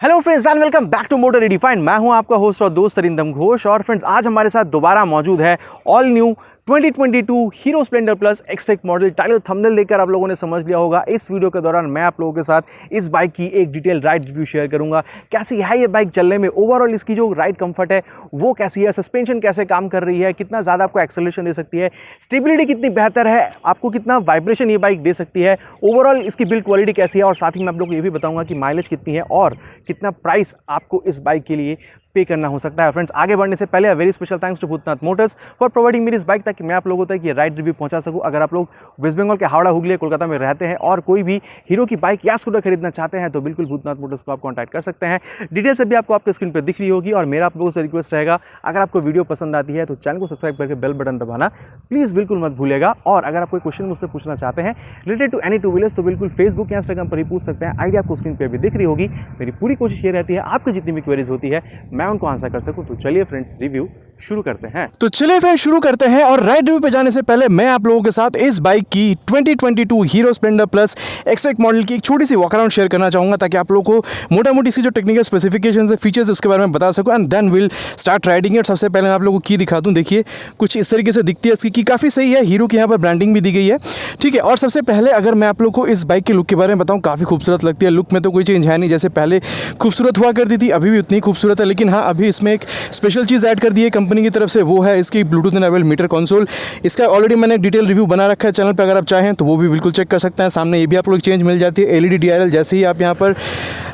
Hello friends and welcome back to Motor Redefined. मैं हूं आपका होस्ट और दोस्त अरिंदम घोष। और फ्रेंड्स आज हमारे साथ दोबारा मौजूद है all new 2022 hero Splendor plus XTEC model. Title thumbnail देखकर आप लोगों ने समझ लिया होगा। इस वीडियो के दौरान मैं आप लोगों के साथ इस बाइक की एक डिटेल राइड रिव्यू शेयर करूंगा। कैसी है ये बाइक चलने में, ओवरऑल इसकी जो राइड कंफर्ट है वो कैसी है, सस्पेंशन कैसे काम कर रही है, कितना ज़्यादा आपको एक्सेलरेशन दे सकती है, स्टेबिलिटी कितनी बेहतर है, आपको कितना वाइब्रेशन ये बाइक दे सकती है, ओवरऑल इसकी बिल्ड क्वालिटी कैसी है। और साथ ही मैं आप लोगों को ये भी बताऊंगा कि माइलेज कितनी है और कितना प्राइस आपको इस बाइक के लिए पे करना हो सकता है। फ्रेंड्स आगे बढ़ने से पहले very special thanks to Bhootnath motors for providing मेरी इस बाइक ताकि मैं आप लोगों तक ये राइड रिव्यू पहुंचा सकूं। अगर आप लोग वेस्ट बंगाल के हावड़ा हुगली कोलकाता में रहते हैं और कोई भी हीरो की बाइक या स्कूटर खरीदना चाहते हैं तो बिल्कुल भूतनाथ मोटर्स को आप कॉन्टैक्ट कर सकते हैं। डिटेल से भी आपको आपके स्क्रीन पर दिख रही होगी। और मेरा आप लोगों से रिक्वेस्ट रहेगा, अगर आपको वीडियो पसंद आती है तो चैनल को सब्सक्राइब करके बेल बटन दबाना प्लीज़ बिल्कुल मत भूलिएगा। और अगर आप कोई क्वेश्चन मुझसे पूछना चाहते हैं related to any two wheelers तो बिल्कुल फेसबुक या इंस्टाग्राम पर ही पूछ सकते हैं। आइडिया आपको स्क्रीन पर भी दिख रही होगी। मेरी पूरी कोशिश ये रहती है आपकी जितनी भी क्वेरीज होती है मैं उनको आंसर कर सकूँ। तो चलिए फ्रेंड्स रिव्यू शुरू करते हैं। और राइड रिव्यू पे जाने से पहले मैं आप लोगों के साथ इस बाइक की 2022 hero Splendor plus XTEC model की एक छोटी सी वॉक अराउंड शेयर करना चाहूंगा ताकि आप लोगों को मोटा मोटी इसकी जो टेक्निकल स्पेसिफिकेशंस है, फीचर्स है, उसके बारे में बता सकूं and then will start riding it. सबसे पहले मैं आप लोगों को की दिखा दूं। देखिए कुछ इस तरीके से दिखती है इसकी की, काफ़ी सही है। हीरो की यहाँ पर ब्रांडिंग भी दी गई है, ठीक है। और सबसे पहले अगर मैं आप लोग को इस बाइक के लुक के बारे में बताऊँ, काफ़ी खूबसूरत लगती है। लुक में तो कोई चेंज है नहीं, जैसे पहले खूबसूरत हुआ करती थी अभी भी उतनी खूबसूरत है। लेकिन हाँ, अभी इसमें एक स्पेशल चीज़ ऐड कर दी है कंपनी की तरफ से, वो है इसकी ब्लूटूथ इनेबल्ड मीटर कंसोल। इसका ऑलरेडी मैंने एक डिटेल रिव्यू बना रखा है चैनल पे, अगर आप चाहें तो वो भी बिल्कुल चेक कर सकते हैं। सामने ये भी आप लोग चेंज मिल जाती है। एलईडी डीआरएल जैसे ही आप यहाँ पर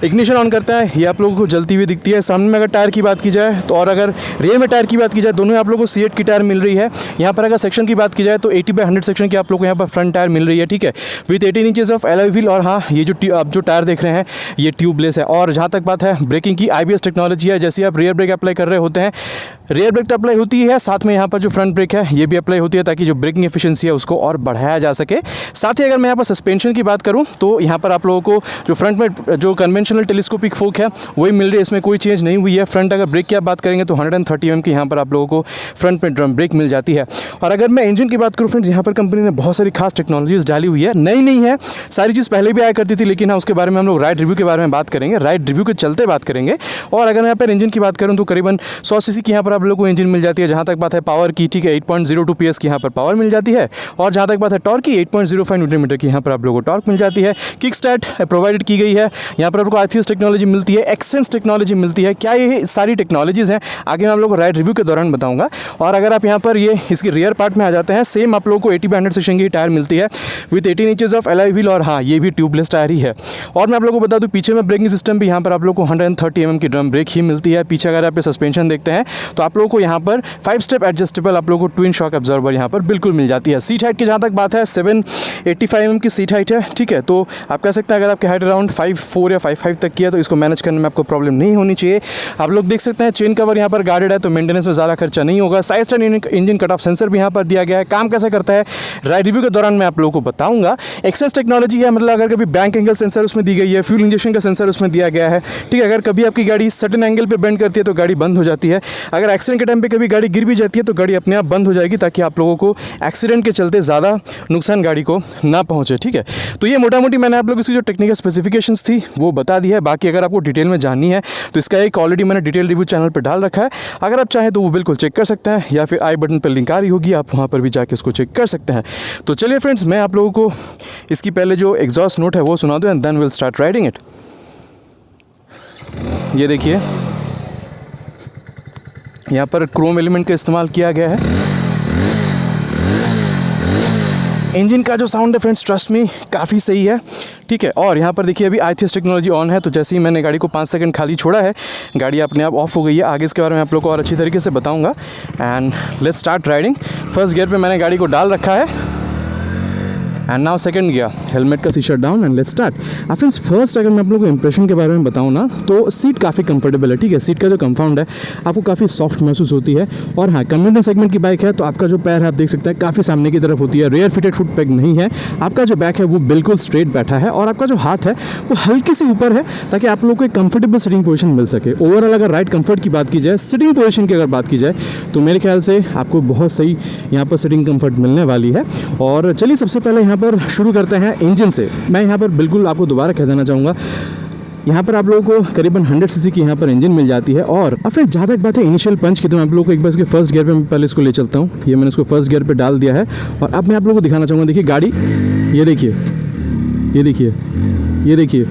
इग्निशन ऑन करता है ये आप लोगों को जलती हुई दिखती है। सामने में अगर टायर की बात की जाए तो, और अगर रेयर में टायर की बात की जाए, दोनों आप लोगों को C8 की टायर मिल रही है। यहाँ पर अगर सेक्शन की बात की जाए तो 80/100 सेक्शन की आप लोगों को यहाँ पर फ्रंट टायर मिल रही है, ठीक है, with 18 inches of alloy wheel. और हाँ, ये जो आप जो टायर देख रहे हैं ये ट्यूबलेस है। और जहाँ तक बात है ब्रेकिंग की, IBS टेक्नोलॉजी है। जैसे आप रियर ब्रेक अप्लाई कर रहे होते हैं, रियर ब्रेक तो अप्लाई होती है, साथ में यहाँ पर जो फ्रंट ब्रेक है ये भी अप्लाई होती है ताकि जो ब्रेकिंग एफिशिएंसी है उसको और बढ़ाया जा सके। साथ ही अगर मैं यहाँ पर सस्पेंशन की बात करूँ तो यहाँ पर आप लोगों को जो फ्रंट में जो कन्वेंशनल टेलीस्कोपिक फोक है वही मिल रही है, इसमें कोई चेंज नहीं हुई है। फ्रंट अगर ब्रेक की आप बात करेंगे तो 130 mm की यहाँ पर आप लोगों को फ्रंट में ड्रम ब्रेक मिल जाती है। और अगर मैं इंजन की बात करूँ फ्रेंड्स, यहाँ पर कंपनी ने बहुत सारी खास टेक्नोलॉजीज डाली हुई है। नई नहीं है, सारी चीज़ पहले भी आया करती थी, लेकिन हाँ उसके बारे में हम लोग राइड रिव्यू के बारे में बात करेंगे, राइड रिव्यू के चलते बात करेंगे। और अगर यहाँ पर इंजन की बात करूँ तो करीबन 100 cc की यहाँ पर आप लोगों को इंजन मिल जाती है। जहाँ तक बात है पावर की, ठीक है, 8.02 PS की यहाँ पर पावर मिल जाती है। और जहाँ तक बात है टॉर्क की, 8.05 न्यूटन मीटर की यहाँ पर आप लोगों को टॉर्क मिल जाती है। किक स्टार्ट प्रोवाइडेड की गई है। यहाँ पर आपको ITS टेक्नोलॉजी मिलती है, एक्सेंस टेक्नोलॉजी मिलती है। क्या ये सारी टेक्नोलॉजीज़ हैं आगे मैं आप लोगों को राइड रिव्यू के दौरान बताऊंगा। और अगर आप यहाँ पर ये इसकी रियर पार्ट में आ जाते हैं, सेम आप लोगों को 80/100 सेक्शन की टायर मिलती है with 18 inches of alloy wheel. और हाँ, ये भी ट्यूबलेस टायर ही है। और मैं आप लोगों को बता दूँ पीछे में ब्रेकिंग सिस्टम भी यहाँ पर आप लोगों को 130 mm की ड्रम ब्रेक ही मिलती है। पीछे अगर आप सस्पेंशन देखते हैं तो आप लोगों को यहाँ पर 5 स्टेप एडजस्टेबल आप लोगों को ट्विन शॉक एब्जॉर्बर यहाँ पर बिल्कुल मिल जाती है। सीट हाइट की जहाँ तक बात है 785 mm की सीट हाइट है, ठीक है। तो आप कह सकते हैं अगर आपकी हाइट अराउंड 5'4" या 5'5" तक की है तो इसको मैनेज करने में आपको प्रॉब्लम नहीं होनी चाहिए। आप लोग देख सकते हैं चेन कवर यहाँ पर गार्डेड है तो मेंटेनेंस में ज़्यादा खर्चा नहीं होगा। Side stand engine cut off sensor भी यहाँ पर दिया गया है। काम कैसे करता है राइड रिव्यू के दौरान मैं आप लोगों को बताऊंगा। एक्सेस टेक्नोलॉजी है, मतलब अगर कभी बैंक एंगल सेंसर उसमें दी गई है, फ्यूल इंजेक्शन का सेंसर उसमें दिया गया है, ठीक है। अगर कभी आपकी गाड़ी सर्टेन एंगल पे बेंड करती है तो गाड़ी बंद हो जाती है। अगर एक्सीडेंट के टाइम पे कभी गाड़ी गिर भी जाती है तो गाड़ी अपने आप बंद हो जाएगी ताकि आप लोगों को एक्सीडेंट के चलते ज़्यादा नुकसान गाड़ी को ना पहुँचे, ठीक है। तो ये मोटा मोटी मैंने आप लोगों की जो टेक्निकल स्पेसिफिकेशंस थी वो बता दी है। बाकी अगर आपको डिटेल में जाननी है तो इसका एक ऑलरेडी मैंने डिटेल रिव्यू चैनल पर डाल रखा है, अगर आप चाहें तो वो बिल्कुल चेक कर सकते हैं, या फिर आई बटन पर लिंक आ रही होगी, आप वहाँ पर भी जाके उसको चेक कर सकते हैं। तो चलिए फ्रेंड्स, मैं आप लोगों को इसकी पहले जो एग्जॉस्ट नोट है वो सुना दूँ and then will start riding it. ये देखिए यहाँ पर क्रोम एलिमेंट का इस्तेमाल किया गया है। इंजन का जो साउंड है फ्रेंड्स, ट्रस्ट मी, काफ़ी सही है, ठीक है। और यहाँ पर देखिए अभी ITS टेक्नोलॉजी ऑन है, तो जैसे ही मैंने गाड़ी को 5 सेकंड खाली छोड़ा है गाड़ी अपने आप ऑफ हो गई है। आगे इसके बारे में आप लोग को और अच्छी तरीके से बताऊँगा। And let's start riding. First gear पे मैंने गाड़ी को डाल रखा है and now second gear, helmet का शीशा down and let's start. Friends first अगर मैं आप लोगों को इंप्रेशन के बारे में बताऊँ ना तो सीट काफ़ी कंफर्टेबल है, ठीक है। सीट का जो कंफाउंड है आपको काफ़ी सॉफ्ट महसूस होती है। और हाँ, कम्युनिटी सेगमेंट की बाइक है तो आपका जो पैर है आप देख सकते हैं काफ़ी सामने की तरफ होती है। रेयर फिटेड फुट पैग नहीं है, आपका जो बैक है वो बिल्कुल स्ट्रेट बैठा है और आपका जो हाथ है वो हल्के से ऊपर है ताकि आप लोगों को एक कंफर्टेबल सिटिंग पोजीशन मिल सके। ओवरऑल अगर राइड कंफर्ट की बात की जाए, सिटिंग पोजीशन की अगर बात की जाए तो मेरे ख्याल से आपको बहुत सही यहाँ पर सिटिंग कंफर्ट मिलने वाली है। और चलिए सबसे पहले यहाँ पर शुरू करते हैं इंजन से। मैं यहाँ पर बिल्कुल आपको दोबारा कह देना चाहूँगा, यहाँ पर आप लोगों को करीबन 100 सीसी की यहाँ पर इंजन मिल जाती है। और अब फ्रेंड्स जहाँ तक बात है इनिशियल पंच की, तो मैं आप लोगों को एक बार इसके फर्स्ट गियर पे मैं पहले इसको ले चलता हूँ। ये मैंने इसको फर्स्ट गियर पे डाल दिया है और अब मैं आप लोगों को दिखाना चाहूँगा। देखिए गाड़ी, ये देखिए, ये देखिए, ये देखिए,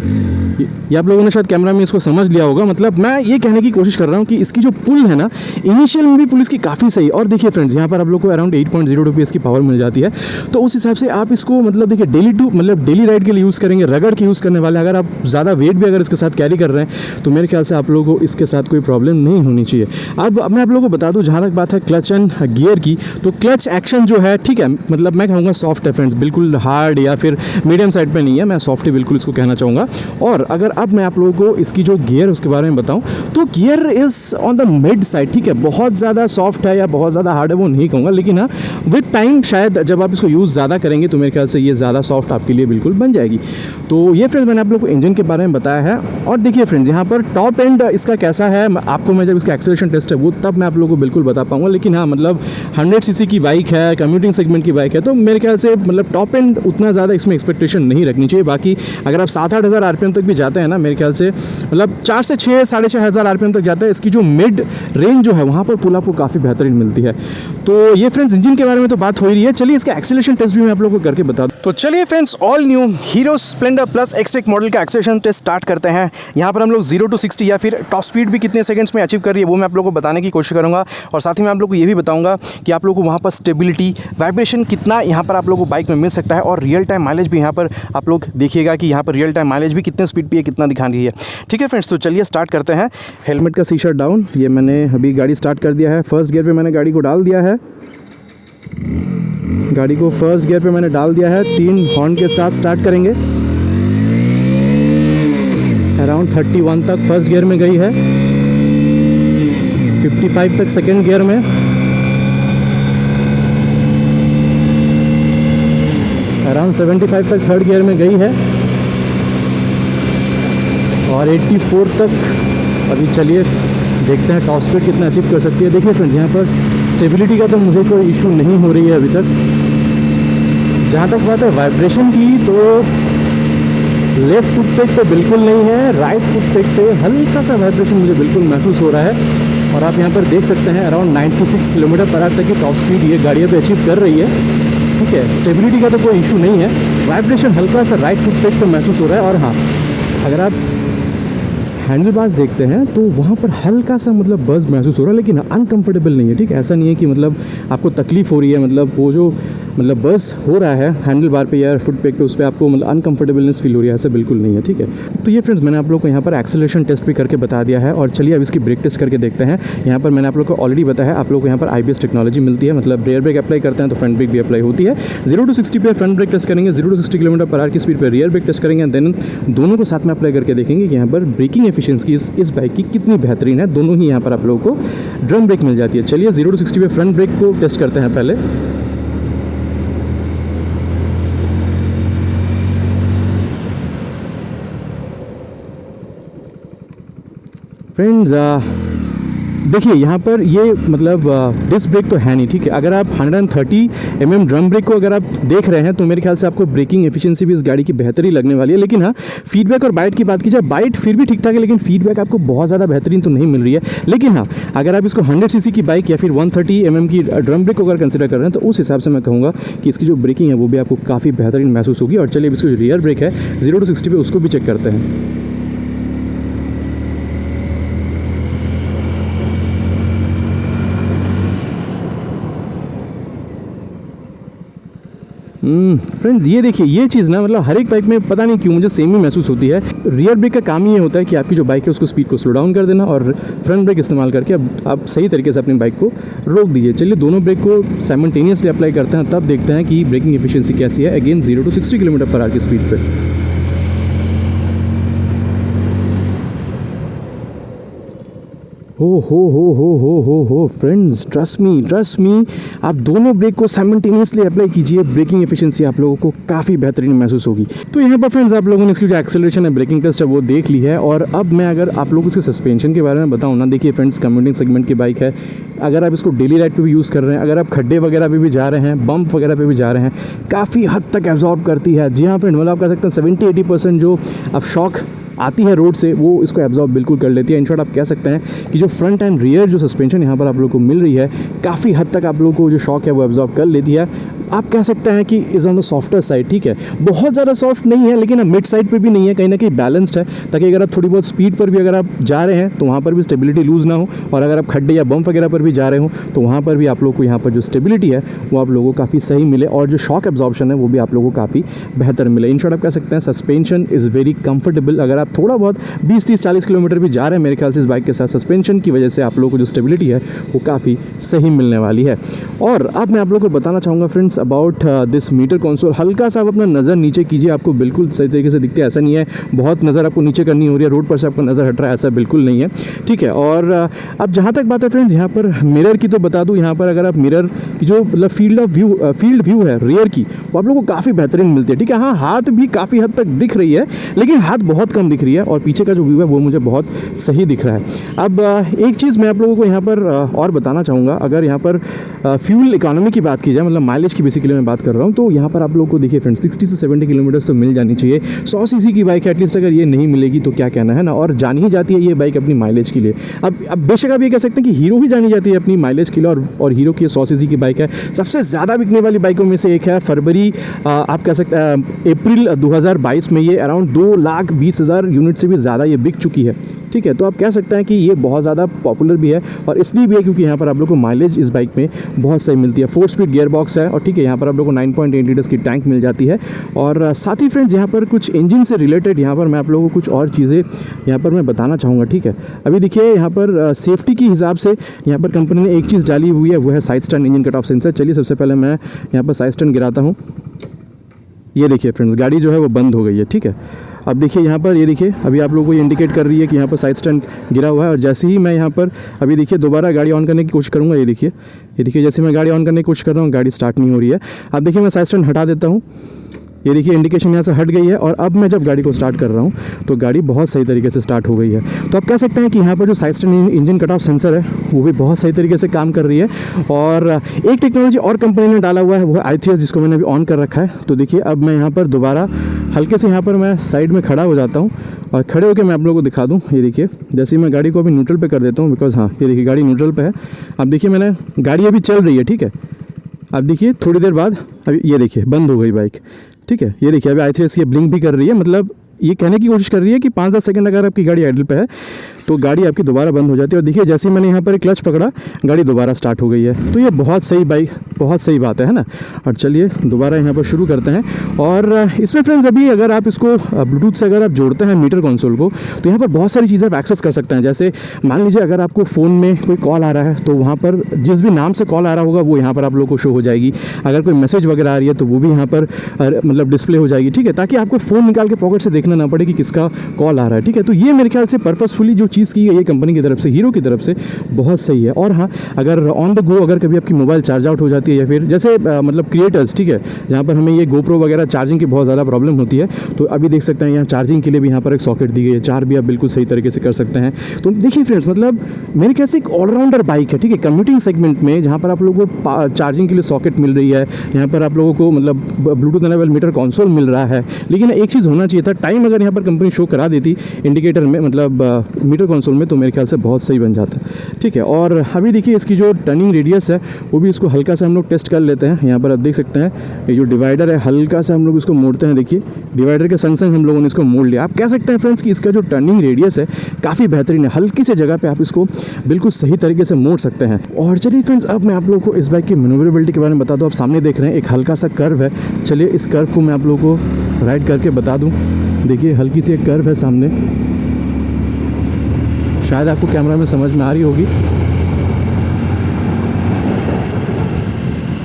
ये आप लोगों ने शायद कैमरा में इसको समझ लिया होगा। मतलब मैं ये कहने की कोशिश कर रहा हूँ कि इसकी जो पुल है ना, इनिशियल में भी पुल इसकी काफ़ी सही। और देखिए फ्रेंड्स यहाँ पर आप लोग को अराउंड 8.02 PS की पावर मिल जाती है। तो उस हिसाब से आप इसको मतलब देखिए डेली राइड के लिए यूज़ करेंगे, रगड़ के यूज़ करने वाले, अगर आप ज़्यादा वेट भी अगर इसके साथ कैरी कर रहे हैं तो मेरे ख्याल से आप लोगों को इसके साथ कोई प्रॉब्लम नहीं होनी चाहिए। अब मैं आप लोगों को बता दूँ, जहाँ तक बात है क्लच एंड गियर की, तो क्लच एक्शन जो है ठीक है, मतलब मैं कहूँगा सॉफ्ट है फ्रेंड्स, बिल्कुल हार्ड या फिर मीडियम साइड पर नहीं है, मैं सॉफ्ट ही बिल्कुल इसको कहना चाहूँगा। और अगर अब मैं आप लोगों को इसकी जो गियर उसके बारे में बताऊं, तो gear is on the mid side, ठीक है, बहुत ज़्यादा सॉफ्ट है या बहुत ज़्यादा हार्ड है वो नहीं कहूँगा, लेकिन हाँ विद टाइम शायद जब आप इसको यूज़ ज़्यादा करेंगे तो मेरे ख्याल से ये ज़्यादा सॉफ्ट आपके लिए बिल्कुल बन जाएगी। तो ये फ्रेंड्स मैंने आप लोग को इंजन के बारे में बताया है। और देखिए फ्रेंड्स यहाँ पर टॉप एंड इसका कैसा है, आपको मैं जब इसका एक्सेलरेशन टेस्ट है वो तब मैं आप लोगों को बिल्कुल बता पाऊँगा। लेकिन हाँ मतलब 100 सीसी की बाइक है, कम्यूटिंग सेगमेंट की बाइक है, तो मेरे ख्याल से मतलब टॉप एंड उतना ज़्यादा इसमें एक्सपेक्टेशन नहीं रखनी चाहिए। बाकी अगर आप 7-8 हज़ार RPM तक भी जाते हैं ना, मेरे ख्याल से मतलब 4 से 6 साढ़े 6 हज़ार RPM तक जाता है। इसकी जो मिड रेंज जो है वहाँ पर पुल आपको काफ़ी बेहतरीन मिलती है। तो ये फ्रेंड्स इंजन के बारे में तो बात हो ही रही है, चलिए इसका एक्सेलरेशन टेस्ट भी मैं आप लोगों को करके बता दूँ। तो चलिए friends all new hero Splendor plus XTEC model का एक्सेलरेशन टेस्ट स्टार्ट करते हैं। यहाँ पर हम लोग 0 to 60 या फिर टॉप स्पीड भी कितने सेकंड्स में अचीव कर रही है वो मैं आप लोगों को बताने की कोशिश करूँगा। और साथ ही मैं आप लोगों को ये भी बताऊँगा कि आप लोगों को वहाँ पर स्टेबिलिटी, वाइब्रेशन कितना यहाँ पर आप लोगों को बाइक में मिल सकता है। और रियल टाइम माइलेज भी यहाँ पर आप लोग देखिएगा कि यहाँ पर रियल टाइम माइलेज भी कितने स्पीड पे कितना दिखा रही है। ठीक है फ्रेंड्स, तो चलिए स्टार्ट करते हैं। हेलमेट का शीशा डाउन, ये मैंने अभी गाड़ी स्टार्ट कर दिया है। फर्स्ट गियर पे मैंने गाड़ी को डाल दिया है, गाड़ी को फर्स्ट गियर पे मैंने डाल दिया है। 3 हॉर्न के साथ स्टार्ट करेंगे। अराउंड 31 तक फर्स्ट गियर में गई है, 55 तक सेकेंड गियर में, अराउंड 75 तक थर्ड गियर में गई है और 84 तक अभी। चलिए देखते हैं टॉप स्पीड कितना अचीव कर सकती है। देखिए फ्रेंड्स यहाँ पर स्टेबिलिटी का तो मुझे कोई इशू नहीं हो रही है अभी तक। जहाँ तक बात है वाइब्रेशन की, तो लेफ़्ट फुट पेग पे बिल्कुल नहीं है, राइट फुट पेग पे हल्का सा वाइब्रेशन मुझे बिल्कुल महसूस हो रहा है। और आप यहाँ पर देख सकते हैं अराउंड 96 किलोमीटर/आवर तक की टॉप स्पीड ये गाड़ी पे अचीव कर रही है। ठीक है, स्टेबिलिटी का तो कोई इशू नहीं है, वाइब्रेशन हल्का सा राइट फुट पेग पे महसूस हो रहा है। और हाँ, अगर आप हैंडल बार्स देखते हैं तो वहाँ पर हल्का सा मतलब बज़ महसूस हो रहा है, लेकिन अनकंफर्टेबल नहीं है। ठीक है, ऐसा नहीं है कि मतलब आपको तकलीफ़ हो रही है, मतलब वो जो मतलब बज़ हो रहा है हैंडल बार पे या फुट पेग पे, उस पर आपको मतलब अनकंफर्टेबलनेस फील हो रही है, ऐसा बिल्कुल नहीं है। ठीक है, तो ये फ्रेंड्स मैंने आप लोग को यहाँ पर एक्सेलरेशन टेस्ट भी करके बता दिया है। और चलिए अब इसकी ब्रेक टेस्ट करके देखते हैं। यहाँ पर मैंने आप लोग को ऑलरेडी बताया है, आप लोग को यहाँ पर IBS टेक्नोलॉजी मिलती है, मतलब रियर ब्रेक अप्लाई करते हैं तो फ्रंट ब्रेक भी अप्लाई होती है। 0 to 60 पे फ्रंट ब्रेक टेस्ट करेंगे, 0 to 60 किलोमीटर/आवर की स्पीड पर रियर ब्रेक टेस्ट करेंगे। देन दोनों को साथ में अप्लाई करके देखेंगे कि यहाँ पर ब्रेकिंग एफिशिएंसी इस बाइक की कितनी बेहतरीन है। दोनों ही यहाँ पर आप लोगों को ड्रम ब्रेक मिल जाती है। चलिए 0 to 60 पे फ्रंट ब्रेक को टेस्ट करते हैं पहले। फ्रेंड्स देखिए यहाँ पर ये मतलब डिस्क ब्रेक तो है नहीं। ठीक है, अगर आप 130 mm ड्रम ब्रेक को अगर आप देख रहे हैं तो मेरे ख्याल से आपको ब्रेकिंग एफिशिएंसी भी इस गाड़ी की बेहतरीन लगने वाली है। लेकिन हाँ, फीडबैक और बाइट की बात की जाए, बाइट फिर भी ठीक ठाक है, लेकिन फीडबैक आपको बहुत ज़्यादा बेहतरीन तो नहीं मिल रही है। लेकिन हाँ, अगर आप इसको 100 cc की बाइक या फिर 130 mm की ड्रम ब्रेक को अगर कंसिडर कर रहे हैं तो उस हिसाब से मैं कहूँगा कि इसकी जो ब्रेकिंग है वो भी आपको काफ़ी बेहतरीन महसूस होगी। और चलिए इसको जो रियर ब्रेक है 0 to 60 पे उसको भी चेक करते हैं। फ्रेंड्स ये देखिए, ये चीज़ ना मतलब हर एक बाइक में पता नहीं क्यों मुझे सेम ही महसूस होती है। रियर ब्रेक का काम ही ये होता है कि आपकी जो बाइक है उसको स्पीड को स्लो डाउन कर देना और फ्रंट ब्रेक इस्तेमाल करके अब आप सही तरीके से अपनी बाइक को रोक दीजिए। चलिए दोनों ब्रेक को साइमल्टेनियसली अप्लाई करते हैं, तब देखते हैं कि ब्रेकिंग एफिशिएंसी कैसी है अगेन 0 to 60 किलोमीटर/आवर की स्पीड पर। हो फ्रेंड्स, ट्रस्ट मी, आप दोनों ब्रेक को साइमल्टेनियसली अप्लाई कीजिए, ब्रेकिंग एफिशिएंसी आप लोगों को काफ़ी बेहतरीन महसूस होगी। तो यहाँ पर फ्रेंड्स आप लोगों ने इसकी जो एक्सेलरेशन है, ब्रेकिंग टेस्ट है वो देख ली है। और अब मैं अगर आप लोगों को इसके सस्पेंशन के बारे में बताऊँ ना, देखिए फ्रेंड्स कम्यूटिंग सेगमेंट की बाइक है, अगर आप इसको डेली राइड पे भी यूज़ कर रहे हैं, अगर आप खड्डे वगैरह पे भी जा रहे हैं, बम्प वगैरह पे भी जा रहे हैं, काफ़ी हद तक एब्जॉर्ब करती है। जी हाँ फ्रेंड, मतलब आप कह सकते हैं 70-80% जो आप शॉक आती है रोड से वो इसको एब्जॉर्ब बिल्कुल कर लेती है। इन शॉर्ट आप कह सकते हैं कि जो फ्रंट एंड रियर जो सस्पेंशन यहाँ पर आप लोग को मिल रही है काफ़ी हद तक आप लोगों को जो शॉक है वो एब्जॉर्ब कर लेती है। आप कह सकते हैं कि is on the softer side, ठीक है, बहुत ज़्यादा सॉफ्ट नहीं है लेकिन मिड साइड पे भी नहीं है, कहीं ना कहीं बैलेंस्ड है, ताकि अगर आप थोड़ी बहुत स्पीड पर भी अगर आप जा रहे हैं तो वहाँ पर भी स्टेबिलिटी लूज़ ना हो, और अगर आप खड्डे या बम्प वगैरह पर भी जा रहे हो तो वहाँ पर भी आप लोग को यहाँ पर जो स्टेबिलिटी है वो आप लोगों को काफ़ी सही मिले, और जो शॉक एब्जॉर्प्शन है वो भी आप लोगों को काफ़ी बेहतर मिले। इन शॉर्ट आप कह सकते हैं सस्पेंशन इज़ वेरी कंफर्टेबल। अगर आप थोड़ा बहुत 20-30-40 किलोमीटर भी जा रहे हैं मेरे ख्याल से इस बाइक के साथ, सस्पेंशन की वजह से आप लोगों को जो स्टेबिलिटी है वो काफ़ी सही मिलने वाली है। और अब मैं आप लोगों को बताना चाहूँगा friends about this meter console. हल्का सा आप अपना नज़र नीचे कीजिए, आपको बिल्कुल सही तरीके से दिखते हैं, ऐसा नहीं है बहुत नज़र आपको नीचे करनी हो रही है, रोड पर से आपका नज़र हट रहा है, ऐसा बिल्कुल नहीं है, ठीक है। और अब जहाँ तक बात है फ्रेंड्स यहाँ पर मिरर की, तो बता दूँ यहाँ पर अगर आप मिरर की जो मतलब फील्ड व्यू है रियर की, वो आप लोगों को काफ़ी बेहतरीन मिलती है, ठीक है। हाँ, हाथ भी काफ़ी हद तक दिख रही है लेकिन हाथ बहुत कम दिख रही है, और पीछे का जो व्यू है वो मुझे बहुत सही दिख रहा है। अब एक चीज़ मैं आप लोगों को यहाँ पर और बताना चाहूँगा, अगर यहाँ पर फ्यूल इकोनॉमी की बात की जाए, मतलब माइलेज की बेसिकली मैं बात कर रहा हूँ, तो यहाँ पर आप लोगों को देखिए फ्रेंड्स 60 से 70 किलोमीटर तो मिल जानी चाहिए। 100 सीसी की बाइक है, एटलीस्ट अगर ये नहीं मिलेगी तो क्या कहना है ना, और जानी ही जाती है ये बाइक अपनी माइलेज के लिए। अब बेशक आप ये कह सकते हैं कि हीरो ही जानी जाती है अपनी माइलेज के लिए, और हीरो की 100 सीसी की बाइक है, सबसे ज़्यादा बिकने वाली बाइकों में से एक है। फरवरी आप कह सकते हैं अप्रैल 2022 में ये अराउंड 2,20,000 यूनिट से भी ज़्यादा ये बिक चुकी है, ठीक है। तो आप कह सकते हैं कि ये बहुत ज़्यादा पॉपुलर भी है, और इसलिए भी है क्योंकि यहाँ पर आप लोग को माइलेज इस बाइक में बहुत सही मिलती है। 4 स्पीड गियर बॉक्स है, और ठीक है यहाँ पर आप लोग को 9.8 लीटर्स की टैंक मिल जाती है। और साथ ही फ्रेंड्स यहाँ पर कुछ इंजन से रिलेटेड यहाँ पर मैं आप लोगों को कुछ और चीज़ें यहाँ पर मैं बताना चाहूँगा, ठीक है। अभी देखिए यहाँ पर सेफ्टी के हिसाब से यहाँ पर कंपनी ने एक चीज़ डाली हुई है, वो है side stand engine cut off sensor. चलिए सबसे पहले मैं यहाँ पर साइड स्टैंड गिराता हूँ। ये देखिए फ्रेंड्स गाड़ी जो है वो बंद हो गई है, ठीक है। अब देखिए यहाँ पर, ये देखिए अभी आप लोगों को ये इंडिकेट कर रही है कि यहाँ पर साइड स्टैंड गिरा हुआ है, और जैसे ही मैं यहाँ पर अभी देखिए दोबारा गाड़ी ऑन करने की कोशिश करूँगा, ये देखिए जैसे मैं गाड़ी ऑन करने की कोशिश कर रहा हूँ गाड़ी स्टार्ट नहीं हो रही है। अब देखिए मैं साइड स्टैंड हटा देता हूँ, ये देखिए इंडिकेशन यहाँ से हट गई है, और अब मैं जब गाड़ी को स्टार्ट कर रहा हूँ तो गाड़ी बहुत सही तरीके से स्टार्ट हो गई है। तो आप कह सकते हैं कि यहाँ पर जो side stand engine cut off sensor है वो भी बहुत सही तरीके से काम कर रही है। और एक टेक्नोलॉजी और कंपनी ने डाला हुआ है, वो है i3s, जिसको मैंने अभी ऑन कर रखा है। तो देखिए अब मैं यहाँ पर दोबारा हल्के से यहाँ पर मैं साइड में खड़ा हो जाता हूँ, और खड़े होकर मैं आप लोगों को दिखा दूँ। ये देखिए जैसे ही मैं गाड़ी को अभी न्यूट्रल पे कर देता हूँ, बिकॉज हाँ ये देखिए गाड़ी न्यूट्रल पे है। अब देखिए मैंने गाड़ी अभी चल रही है, ठीक है। अब देखिए थोड़ी देर बाद अभी ये देखिए बंद हो गई बाइक, ठीक है। ये देखिए अभी i3s ये ब्लिंक भी कर रही है, मतलब ये कहने की कोशिश कर रही है कि 5-10 सेकंड अगर आपकी गाड़ी आइडल पे है तो गाड़ी आपकी दोबारा बंद हो जाती है। और देखिए जैसे ही मैंने यहाँ पर एक क्लच पकड़ा, गाड़ी दोबारा स्टार्ट हो गई है। तो ये बहुत सही बाइक, बहुत सही बात है ना। और चलिए दोबारा यहाँ पर शुरू करते हैं। और इसमें फ्रेंड्स अभी अगर आप इसको ब्लूटूथ से अगर आप जोड़ते हैं मीटर कंसोल को, तो यहाँ पर बहुत सारी चीज़ें आप एक्सेस कर सकते हैं। जैसे मान लीजिए अगर आपको फ़ोन में कोई कॉल आ रहा है तो वहाँ पर जिस भी नाम से कॉल आ रहा होगा वो यहाँ पर आप लोग को शो हो जाएगी। अगर कोई मैसेज वगैरह आ रही है तो वो भी यहाँ पर मतलब डिस्प्ले हो जाएगी, ठीक है, ताकि आपको फ़ोन निकाल के पॉकेट से देखना ना पड़े कि किसका कॉल आ रहा है, ठीक है। तो ये मेरे ख्याल से पर्पसफुली जो चीज़ की गई है कंपनी की तरफ से, हीरो की तरफ से, बहुत सही है। और हाँ, अगर ऑन द गो अगर कभी आपकी मोबाइल चार्ज आउट हो जाती है, या फिर जैसे मतलब क्रिएटर्स, ठीक है, जहाँ पर हमें ये गोप्रो वगैरह चार्जिंग की बहुत ज़्यादा प्रॉब्लम होती है, तो अभी देख सकते हैं यहाँ चार्जिंग के लिए भी यहाँ पर एक सॉकेट दी गई है, चार्ज भी आप बिल्कुल सही तरीके से कर सकते हैं। तो देखिए फ्रेंड्स, मतलब मेरे ख्याल से एक ऑलराउंडर बाइक है, ठीक है, कम्यूटिंग सेगमेंट में, जहाँ पर आप लोगों को चार्जिंग के लिए सॉकेट मिल रही है, यहाँ पर आप लोगों को मतलब ब्लूटूथ एनेबल मीटर कंसोल मिल रहा है। लेकिन एक चीज़ होना चाहिए था, टाइम अगर यहाँ पर कंपनी शो करा देती इंडिकेटर में, मतलब मीटर कंसोल में, तो मेरे ख्याल से बहुत सही बन जाता, ठीक है। और अभी देखिए इसकी जो टर्निंग रेडियस है वो भी इसको हल्का सा हम लोग टेस्ट कर लेते हैं। यहाँ पर आप देख सकते हैं ये जो डिवाइडर है हल्का सा हम लोग इसको मोड़ते हैं, देखिए डिवाइडर के संग संग हम लोगों ने इसको मोड़ लिया। आप कह सकते हैं फ्रेंड्स कि इसका जो टर्निंग रेडियस है काफ़ी बेहतरीन है, हल्की से जगह पे आप इसको बिल्कुल सही तरीके से मोड़ सकते हैं। और चलिए फ्रेंड्स, अब मैं आप लोगों को इस बाइक की मैन्यूवरेबिलिटी के बारे में बता दूँ। आप सामने देख रहे हैं एक हल्का सा कर्व है, चलिए इस कर्व को मैं आप लोगों को राइड करके बता दूँ। देखिए हल्की सी एक कर्व है सामने, शायद आपको कैमरा में समझ में आ रही होगी।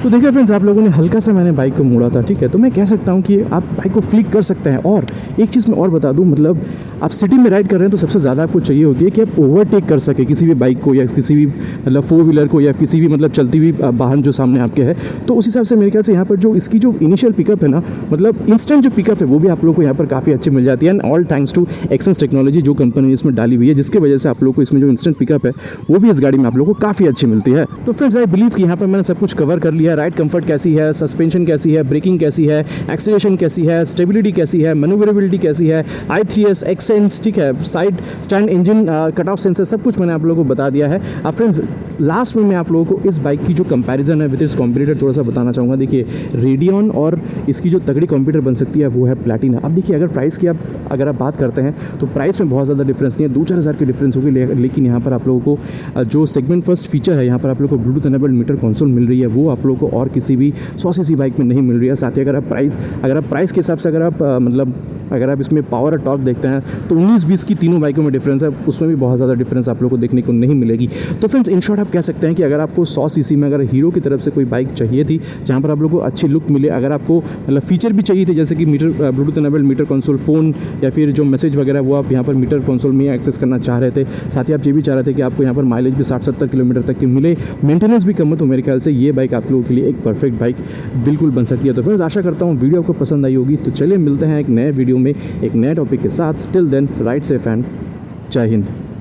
तो देखिए फ्रेंड्स, आप लोगों ने हल्का सा मैंने बाइक को मोड़ा था, ठीक है। तो मैं कह सकता हूँ कि आप बाइक को फ्लिक कर सकते हैं। और एक चीज़ मैं और बता दूँ, मतलब आप सिटी में राइड कर रहे हैं तो सबसे ज़्यादा आपको चाहिए होती है कि आप ओवरटेक कर सके किसी भी बाइक को, या किसी भी मतलब 4 व्हीलर को, या किसी भी मतलब चलती हुई वाहन जो सामने आपके है। तो उस हिसाब से मेरे ख्याल से यहाँ पर जो इसकी जो इनिशियल पिकअप है ना, मतलब इंस्टेंट जो पिकअप है वो भी आप लोग को यहाँ पर काफ़ी अच्छी मिल जाती है। And all thanks to Excens technology जो कंपनी ने इसमें डाली हुई है, जिसकी वजह से आप लोग को इसमें जो इंस्टेंट पिकअप है वो भी इस गाड़ी में आप लोग को काफ़ी अच्छी मिलती है। तो फ्रेंड्स, आई बिलीव कि यहाँ पर मैंने सब कुछ कवर कर लिया। राइड कंफर्ट कैसी है, सस्पेंशन कैसी है, ब्रेकिंग कैसी है, एक्सेलरेशन कैसी है, स्टेबिलिटी कैसी है, मैन्यूवरेबिलिटी कैसी है, i3s, XS सेंस, ठीक है, side stand engine cut off sensor, सब कुछ मैंने आप लोगों को बता दिया है। अब फ्रेंड्स लास्ट में मैं आप लोगों को इस बाइक की जो कंपैरिजन है विद इट्स कॉम्पिटिटर थोड़ा सा बताना चाहूँगा। देखिए रेडियन और इसकी जो तगड़ी कॉम्पिटिटर बन सकती है वो है प्लैटिना। अब देखिए अगर प्राइस की अगर आप बात करते हैं तो प्राइस में बहुत ज़्यादा डिफरेंस नहीं है, 2-4 हज़ार की डिफरेंस होगी, लेकिन यहाँ पर आप लोगों को जो सेगमेंट फर्स्ट फीचर है, यहाँ पर आप लोगों को ब्लूटूथ एनेबल्ड मीटर कंसोल मिल रही है, वो आप लोगों को और किसी भी 100 सीसी बाइक में नहीं मिल रही है। साथ ही अगर आप प्राइस के हिसाब से अगर आप इसमें पावर और टॉर्क देखते हैं तो 19-20 की तीनों बाइकों में डिफरेंस है, उसमें भी बहुत ज़्यादा डिफरेंस आप लोगों को देखने को नहीं मिलेगी। तो फ्रेंड्स इन शॉर्ट आप कह सकते हैं कि अगर आपको 100 सीसी में अगर हीरो की तरफ से कोई बाइक चाहिए थी जहाँ पर आप लोगों को अच्छी लुक मिले, अगर आपको मतलब फीचर भी चाहिए थे जैसे कि Bluetooth enabled meter console, phone या फिर जो मैसेज वगैरह वो आप यहाँ पर मीटर कंसोल में एक्सेस करना चाह रहे थे, साथ ही आप ये भी चाह रहे थे कि आपको यहाँ पर माइलेज भी 60-70 किलोमीटर तक की मिले, मेंटेनेंस भी कम हो, तो मेरे ख्याल से ये बाइक आप लोगों के लिए एक परफेक्ट बाइक बिल्कुल बन सकती है। तो फ्रेंड्स आशा करता हूँ वीडियो आपको पसंद आई होगी। तो चलिए मिलते हैं एक नए वीडियो में एक नए टॉपिक के साथ। Till then ride safe and जय हिंद।